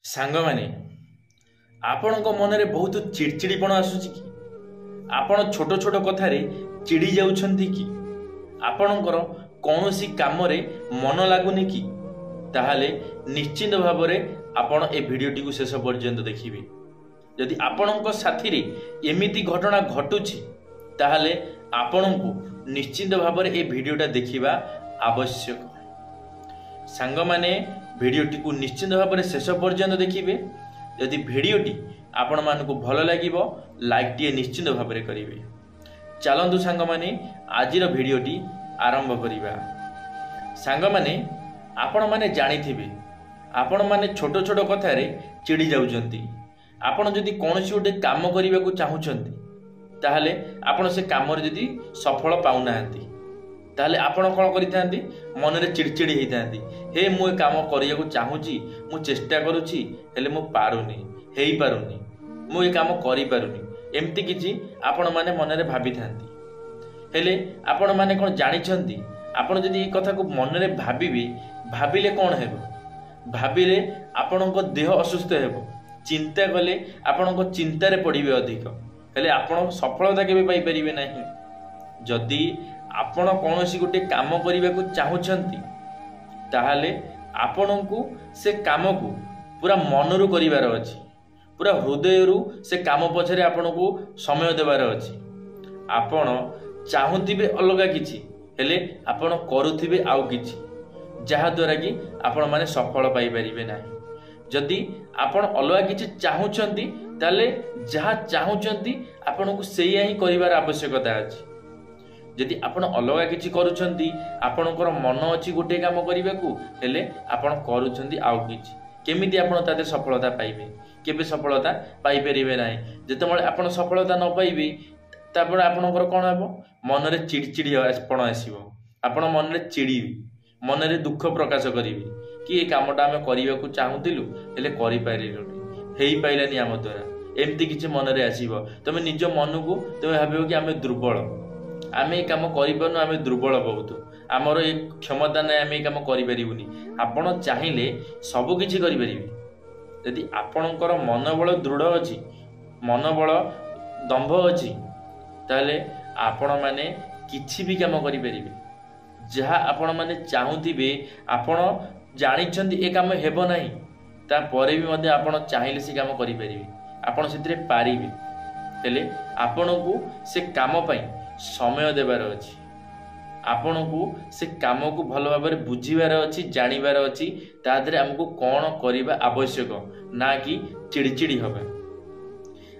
सांग माने आपणक मनरे बहुत चिड़चिड़ीपण आसुची कि आपण छोट छोट कथारे चिड़ी जाउछंती कि आपणकर कौनसी कामरे मन लागुनी कि ताहाले निश्चित भावरे आपण ए भिडियोटी को शेष पर्यंत देखिबे। यदि आपणक साथी रे एमिति घटना घटुची ताहाले आपणको निश्चित भावरे ए भिडियोटा देखिबा आवश्यक। सांग माने भिडियोटी को निश्चित भाव शेष पर्यंत देखिए। यदि भिडियोटी आपण मानक भल लगे लाइक टी निश्चित भाव करेंगे। चलतु सांग माने आज भिडियोटी आरंभ करिबा। सांग माने आपण माने जानिथिबे आपण माने छोट छोट कथारे चिड़ी जाउछंती। आपण जदि कोनोसी गोटे काम करिबा को चाहुछंती ताहाले आपण से काम रे जदि सफल पाउनाहंती ताहले आपण कौन करिथांती मनरे चिड़चिड़ी होइथांती। हे मु काम करिया को चाहूची मु चेष्टा करूची हेले मु पारुनी हेई पारुनी मु ए काम करि पारुनी एमती किछि आपण माने मनरे भाबिथांती। हेले आपण माने कोन जानिछंती आपण जदि ए कथा को मनरे भाबिबे भाबिले कोन हेबो भाबिले आपणको देह असुस्थ हेबो। चिंता कले आपणको चिंतारे पड़िबे अधिक हेले आपण सफलता केबे पाई परिबे नाही। जदि आपण कौनसी गोटे काम करने को चाहूँगी ताहले आपणको से काम को पूरा मनरू करिवार अछि पूरा हृदयरू से काम पछरे आपणको समय देवार अछि। आपण चाहूथिबे अलगा किछि हेले आपण करूथिबे आउ किछि जहा द्वारा कि आपण माने सफल पाई परिबे नाही। जदि आपण अलगा किछि चाहूछंती ताले जहा चाहूछंती आपणको सेया ही करिवार आवश्यकता अछि। जदि आपण अलगा किछि करूछंती आपणकर मन अछि गोटे काम करिबाकू हेले आपण करूछंती आउ किछि केमिति आपण ताते सफलता पाइबे केबे सफलता पाई परिबे नाही। जेतेबेले आपण सफलता न पाइबे तापर आपणकर कोन हेबो मनरे चिड़चिड़ीपण आसीबो। आपण मनरे चिड़ीबे मनरे दुख प्रकाश करिवे कि ए कामटा आमे करिबाकू चाहुतिलु हेले करि पारिलुनी हेई पाइलानी आम द्वारा एमती किछि मनरे आसीबो। तमे निज मनकू तमे भाबिबो कि आमे दुर्बल आमे काम करिपारनु आमे दुर्बल बहुत आमर ए क्षमता नै आमे काम करिपारिबुनी। आपण चाहिले सब किछि करिपारिबे यदि आपणकर मनोबल दृढ़ अछि मनोबल दंभ अछि ताले आपण माने किछि भी काम करिपारिबे जहा आपण माने चाहुथिबे आपण जानिछंती ए काम हेबो नाही ता परे भी मध्ये आपण चाहिले से काम करिपारिबे आपण सेतिरे पारिबे। हेले आपणकू से काम पई समय देवार अछि आपणकू से काम को भल भाव बुझीबार अछि जानिबार अछि तादरे हमकू कोन करिबा आवश्यक ना कि चिड़चिड़ी होबे।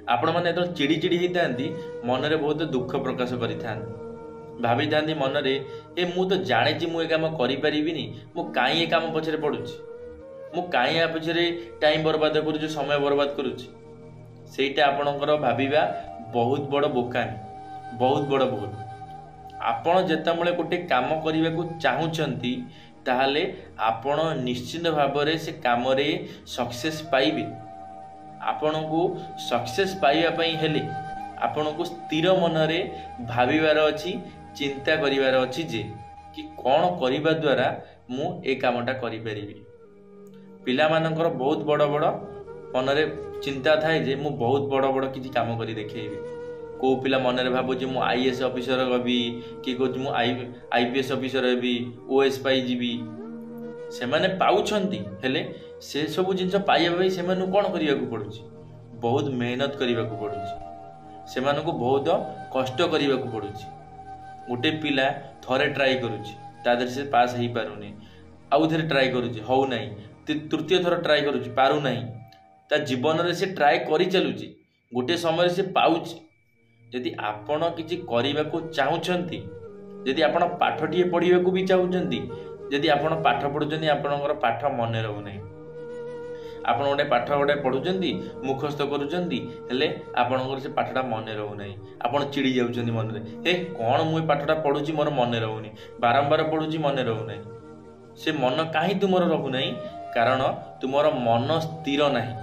आपण माने तो चिड़चिड़ी हितांती मनरे बहुत दुख प्रकाश करिथांती भाबी थांती मनरे ए मु तो जानिछि मु ए काम करि परिबिनी मु काई ए काम पछरे पडुछि मु काई आ पछरे टाइम बर्बाद करूछि समय बर्बाद करूछि सेटा आपणकर भाबिबा बहुत बड़ बोकामी बहुत बड़ भूल। आपण जेतबेले गोटे काम करने को चाहूँगी ताहले आपण निश्चित भाव से काम रे सक्सेस पाइबे। आपण को सक्सेस पाइबा पई हेले आपण को स्थिर मन रे भाबिबार अछि चिंता करिवार अछि जे कि कोन करिबा द्वारा मु ए कामटा करि परिबी। पिला मानकर बहुत बड़ बड़ मन रे चिंता थाए जे मु बहुत बड़ बड़ किछि काम करि देखैबी। को पिला मनरे भाबुची मु आईएएस ऑफिसर हबी कि कहूँ मु आईपीएस ऑफिसर हेबी ओएस पाई जीवी से माने पाउछंती हेले से सब जिंस पाइबा पई सेमानु कोन करियाकू पडुची बहुत मेहनत करियाकू पडुची सेमानको बहुत कष्ट करियाकू पडुची। गोटे पिला थरे ट्राई करूची तादर से पास हेई पारुनी आउ थरे ट्राई करूची हौ नाही तृतीय थर ट्राई करूची पारु नाही ता जीवन रे से ट्राई करि चलुची गोटे समय से पाउची। यदि आपण किछि करिबा को चाहुछंती यदि आपण पाठटिए पढिबा को भी चाहुछंती यदि आपण पाठ पढुछंती आपणकर पाठ मने रहउ नै आपण गोटे पाठ गोटे पढुछंती मुखस्थ करूछंती हेले आपणकर से पाठटा मने रहउ नै आपण चिड़ी जाउछंती मन रे हे कोन मु पाठटा पढुची मोर मने रहउनी बारंबार पढुची मने रहउ नै से मन काहे तुमर रहउ नै कारण तुमर मन स्थिर नाही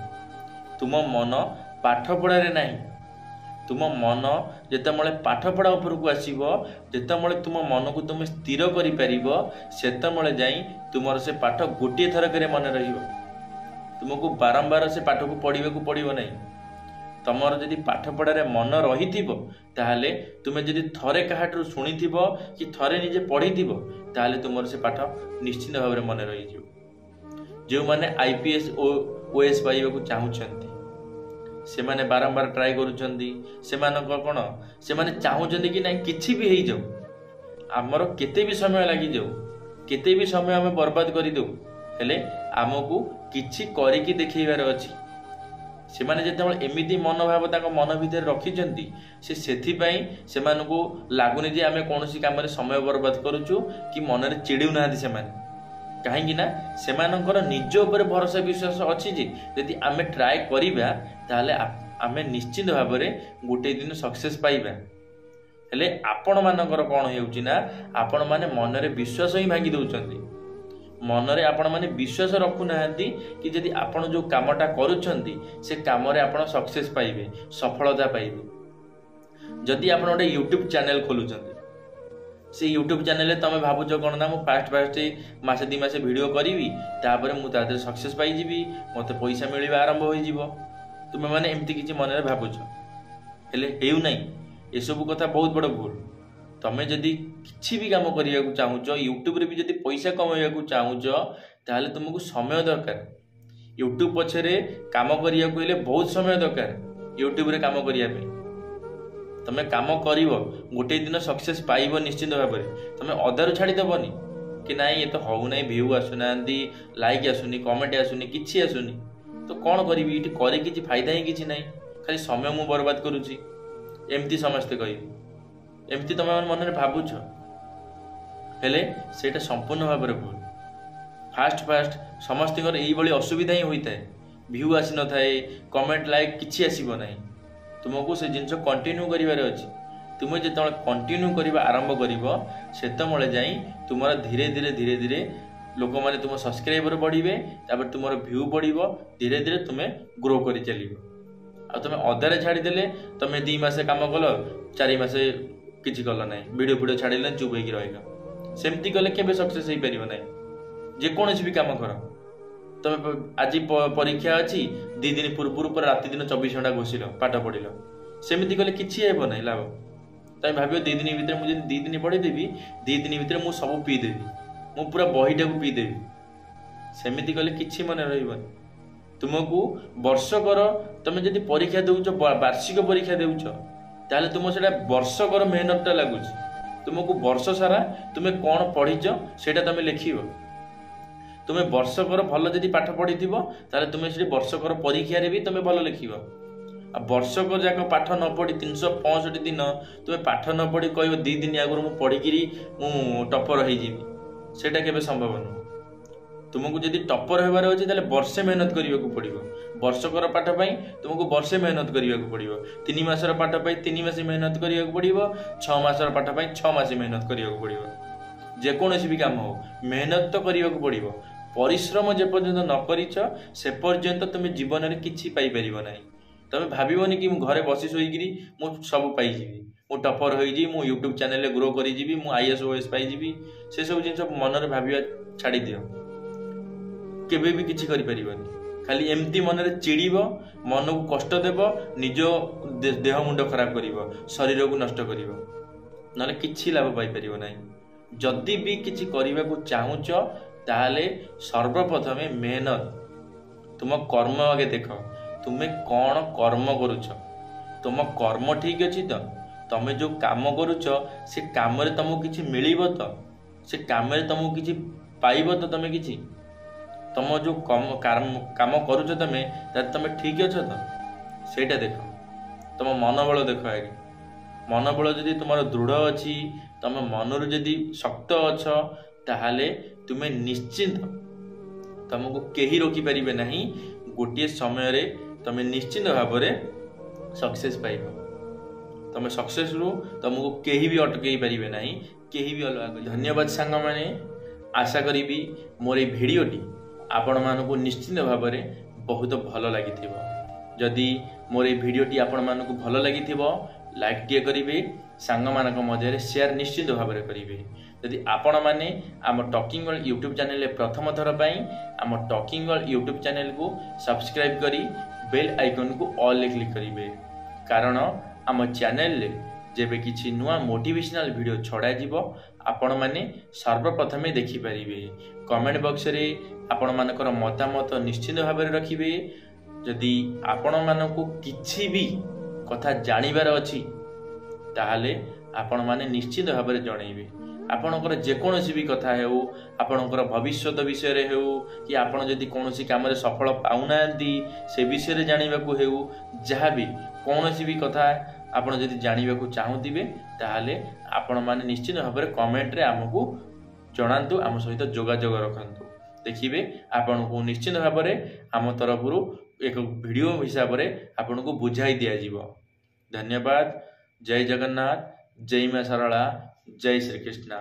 तुम मन पाठ पढारे नाही। तुम मन जेतबेले पाठ पढ़ा उपर को आसीबो जेतबेले तुम मन को तुम स्थिर करि परिबो सेतबेले जाई तुमर से पाठ गोटे थर करे मन रहिबो तुमको बारंबार से पाठ को पढ़ा को पड़ो ना। तुमर जदि पाठ पढ़ारे मन रही ताहले तुम्हें जदि थरे काहाठू शुणी कि थरे निजे पढ़ी ताहले तुमर से पाठ निश्चित भाव में मन रही। जो मैंने IPS OS पाइबा चाहूँगी से माने बारंबार ट्राए करुँच कौन से माने चाहूँगी कि ना किसी भी हो जाऊ आमर केते भी समय लगी जाऊ केते भी समय आम बर्बाद कर दो हेले आमको किछि करिकी देखैबार अछि। से माने जेतेबेले एमिति मनोभाव ताको मन भितर रखिचंती से सेथिपाई सेमानकु लागुनी जे आमे कोनोसी कामरे समय बर्बाद करूछु कि मनरे चिड़िउ नाहंती सेमाने काहेकि ना सेमानकर निज ऊपर भरोसा विश्वास अछि जे यदि आमे ट्राए करिबा ताहले आमे निश्चित भाव में गोटे दिन सक्सेस पाइबा। हेले आपण मानकर कौन होउछि ना आपण माने मनरे विश्वास ही भांगी दउचंती मनरे आपण माने विश्वास रखु नाहंती कि यदि आपण जो कामटा करूछंती से काम रे आपण सक्सेस पाइबे सफलता पाइबे। जदि आपण गोटे यूट्यूब चैनल खोलुछंती से यूट्यूब चैनल तमे भाबुछ कौन ना मु फास्ट मासे 2 मासे वीडियो करिवि तापर मु तादे सक्सेस पाई जिवि मते पैसा मिलबा आरंभ होई जिवो तुमे माने एमती किछि मनरे भाबुछ हेले हेउ नै ए सब कथा बहुत बड़ भूल। तमें जदि किसी भी काम करने को चाहूच यूट्यूब रे भी जदि पैसा कमाइया को चाहूच ताहले तुमको समय दरकार। यूट्यूब पछरे काम करिया को हेले बहुत समय दरकार। यूट्यूब रे काम करिया पे तमें काम करिवो गोटे दिन सक्सेस पाइबो निश्चित भाव में तमें अधारू छाड़ी देबनी कि नाई ये तो हौ नाई व्यू आसुनांती लाइक आसुनी कमेंट आसुनी किछि आसुनी तो कौन करिवि इटी करे किछि फायदा ही किछि नाई खाली समय मु बर्बाद करूची एमती समस्ते कहबे एमती तुम मन में भावुच हेले सेटा संपूर्ण भाव में भूल। फास्ट समस्त यही असुविधा ही होता है व्यू आसी न थाए कमेंट लाइक किसी आसब ना तुमको से जिनस कंटिन्यू करिवार अछि तुम जो कंटिन्यू करबा आरंभ करिवो सेतमळे जाई तुमरा धीरे धीरे धीरे धीरे लोक माने तुम सब्सक्राइबर बढ़िबे तापर तुमर व्यू बढ़िबो धीरे धीरे तुमे ग्रो करि चलिबो। आ तुम अधारे छाड़ी देले तुम 2 मासे काम कल 4 मासे किछि कल ना वीडियो छाड़िले चुप होइकी रहिलो सेमती कले केबे सक्सेस होई परिबो ना। जे कोनोसी भी काम कर तुम आज परीक्षा अच्छी 2 दिन पूर्व पर राति दिन 24 घंटा घोषिल पाठ पढ़िल सेमती कले किछि हेबो ना लाभ। तुम भाव 2 दिन भितर मुझे 2 दिन पढ़ीदेवी 2 दिन भितर मुझे सब पीदेवी मु पूरा बहीटा को पीदेवी सेमती कले किछि मन रहिबनी। तुमको वर्षकर तुम जदि परीक्षा देउछ वार्षिक परीक्षा देउछ ताहले तुम सेटा वर्षकर मेहनतटा लागुच तुमको वर्ष सारा तुम कौन पढ़ीच सेटा तुम लिखिब तुम वर्षकर भल जदि पाठ पढ़ी ताहले तुम से वर्षकर परीक्षा रे भी तुम भल लिखिब। आ वर्षक जाक पाठ न पढ़ी 365 दिन तुम पाठ न पढ़ी कह 2 दिन आगु मु पढ़िकी मु टपर हो सेटा केबे संभव न। तुमको जदि टपर होबार अछि ताले वर्षे मेहनत करिया को पड़िबो वर्षकर पाठ पई तुमको वर्षे मेहनत करिया को पड़िबो 3 मासर पाठ पई 3 मास मेहनत करिया को पड़िबो 6 मासर पाठ पई 6 मास मेहनत करिया को पड़िबो। जे कोनोसी भी काम हो मेहनत तो करिया को पड़िबो परिश्रम जे पर्यंत न करिछ से पर्यंत तुम जीवन रे किछि पाई परिबो नै। तुम भाबिबोनी कि मु घरे बसी सोईगिरी मु सब पाई जीवी मु टपर होई जी मु यूट्यूब चैनल रे ग्रो करी जीवी मु IAS OS पाई जीवी से सब जिंस मन रे भाबिया छाड़ी दियो केबे भी किछि करि परिबनी। खाली एमती मन रे चिड़ीबो मन को कष्ट देबो निजो देह मुंड खराब करिवो शरीर को नष्ट करिवो नले किछि लाभ पाई परिबो नै। जदि भी किछि करिबा को चाहूच ताहले सर्वप्रथमे मेहनत तुम कर्म आगे देख तुम्हें कौन कर्म करुच तुम कर्म ठीक अच्छी तो तुम जो काम करुच से काम रे तुमको किछि मिलिबो तो से काम रे तुमको किछि पाइबो तो तुम किछि तुम जो काम करुच तुम ठीक अच्छ तो सेटा देख तुम मनोबल देख आगे मनोबल जदि तुम दृढ़ अच्छी तुम मनरु जदि शक्त अच्छ ताहले तुम्हें निश्चिंत तुमको केही रोकी परिबे नहीं गोटे समय रे तुम निश्चिंत भाव में सक्सेस पाइब तुम सक्सेस रु तुमको केही भी अटकई पारिबे नहीं केही भी अलग। धन्यवाद सांग माने आशा करी मोर ये भिडियोटी आपण मानकु निश्चिंत भाव में बहुत भल लगी जदि मोर ये भिडियोटी आपण मानकु भल लगी लाइक टे करेंगे सांग मानक मध्य शेयर निश्चित भाव में करेंगे जदि आपण मैंने आम टॉकिंग वर्ल्ड यूट्यूब चैनल प्रथम थर पर आम टॉकिंग वर्ल्ड यूट्यूब चैनल को सब्सक्राइब करी बेल आइकन को ऑल ले क्लिक करेंगे, कारण आम चैनल जेबे किछि नुआ मोटिवेशनल वीडियो छड़ा जीवो आपण माने सर्वप्रथमे देखि परिबे। कमेंट बॉक्स रे आपण मानकर मतामत निश्चित भाव में रखिबे। जदि आपण मानकु किछि भी कथा जानिबार अछि ताहाले आपण माने निश्चित भाव में जणैबे। आपणकर जेकोसी भी कथा हेउ, आपणकर भविष्यत विषय रे हेउ कि आपण जदि कोनोसी काम रे सफल पाउनांती से विषय रे जानिबाकू हेउ, जहाँ भी कोनोसी भी कथा आपण जदि जानिबाकू चाहुथिबे ताहाले आपण माने निश्चित भाव में कमेंट रे हमकू जणांतु, आम सहित जोगाजोग रखंतु। देखिबे आपण को निश्चित भाव में आम तरफरु एक वीडियो हिसाब रे आपण को बुझाई दिया जीवो। धन्यवाद। जय जगन्नाथ, जय मां सरला, जय श्री कृष्ण।